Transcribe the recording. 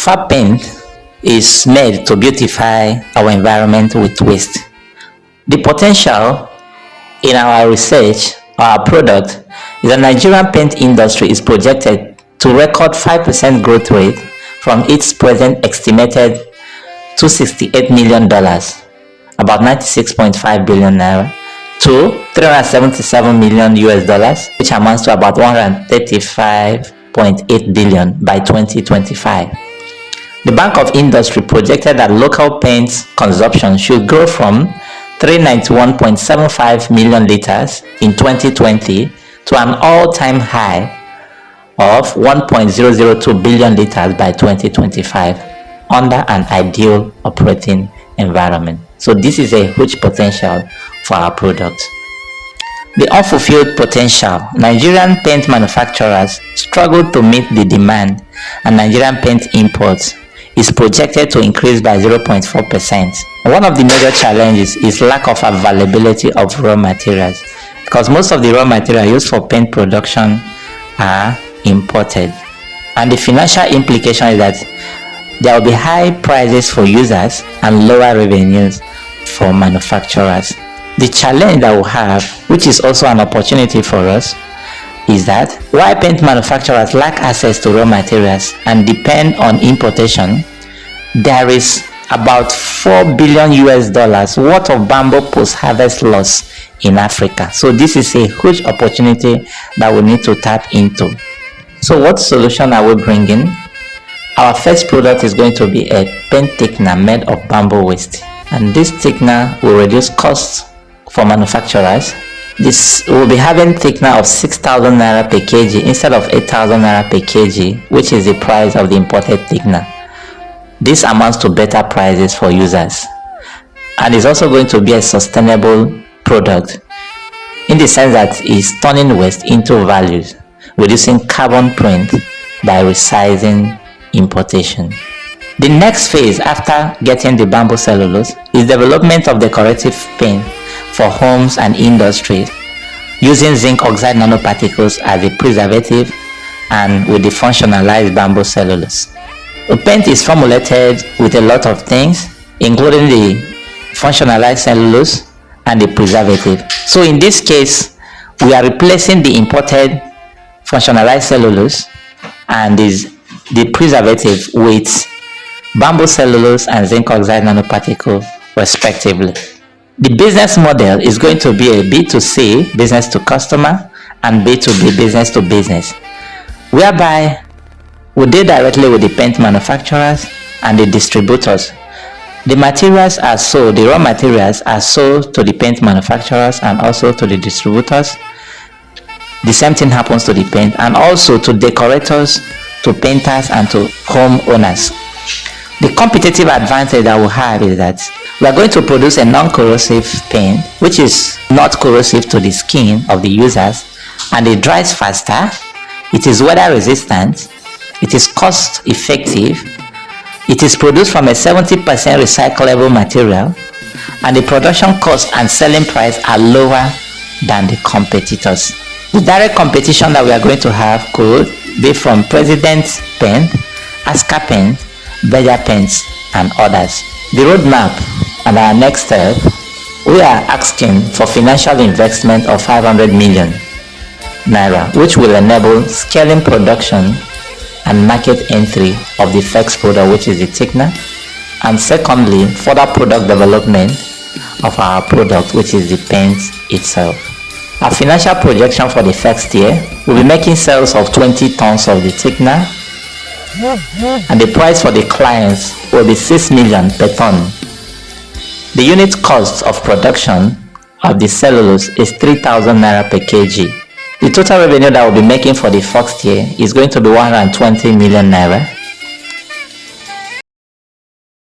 Preferred paint is made to beautify our environment with waste. The potential in our research, our product, is the Nigerian paint industry is projected to record 5% growth rate from its present estimated $268 million, about 96.5 billion naira, to 377 million US dollars, which amounts to about 135.8 billion by 2025. The Bank of Industry projected that local paint consumption should grow from 391.75 million liters in 2020 to an all-time high of 1.002 billion liters by 2025 under an ideal operating environment. So this is a huge potential for our product. The unfulfilled potential. Nigerian paint manufacturers struggle to meet the demand, and Nigerian paint imports is projected to increase by 0.4%. One of the major challenges is lack of availability of raw materials, because most of the raw materials used for paint production are imported. And the financial implication is that there will be high prices for users and lower revenues for manufacturers. The challenge that we have, which is also an opportunity for us, is that while paint manufacturers lack access to raw materials and depend on importation, there is about $4 billion US worth of bamboo post-harvest loss in Africa. So this is a huge opportunity that we need to tap into. So what solution are we bringing? Our first product is going to be a paint thickener made of bamboo waste, and this thickener will reduce costs for manufacturers. This will be having thickener of 6,000 naira per kg instead of 8,000 naira per kg, which is the price of the imported thickener. This amounts to better prices for users, and is also going to be a sustainable product in the sense that it's turning waste into values, reducing carbon print by resizing importation. The next phase after getting the bamboo cellulose is development of decorative paint for homes and industries using zinc oxide nanoparticles as a preservative and with the functionalized bamboo cellulose. The paint is formulated with a lot of things, including the functionalized cellulose and the preservative. So in this case, we are replacing the imported functionalized cellulose and the preservative with bamboo cellulose and zinc oxide nanoparticle respectively. The business model is going to be a B2C, business to customer, and B2B, business to business, whereby we deal directly with the paint manufacturers and the distributors. The materials are sold, the raw materials are sold to the paint manufacturers and also to the distributors. The same thing happens to the paint and also to decorators, to painters, and to homeowners. The competitive advantage that we have is that we are going to produce a non-corrosive paint which is not corrosive to the skin of the users, and it dries faster, it is weather resistant, it is cost effective, it is produced from a 70% recyclable material, and the production cost and selling price are lower than the competitors. The direct competition that we are going to have could be from President's Paint, Aska Paint, Beja Paints, and others. The roadmap and our next step, we are asking for financial investment of 500 million naira, which will enable scaling production and market entry of the first product, which is the thickener, and secondly, further product development of our product, which is the paint itself. Our financial projection for the first year will be making sales of 20 tons of the thickener, and the price for the clients will be 6 million per ton. The unit cost of production of the cellulose is 3,000 naira per kg. The total revenue that we'll be making for the first year is going to be 120 million naira,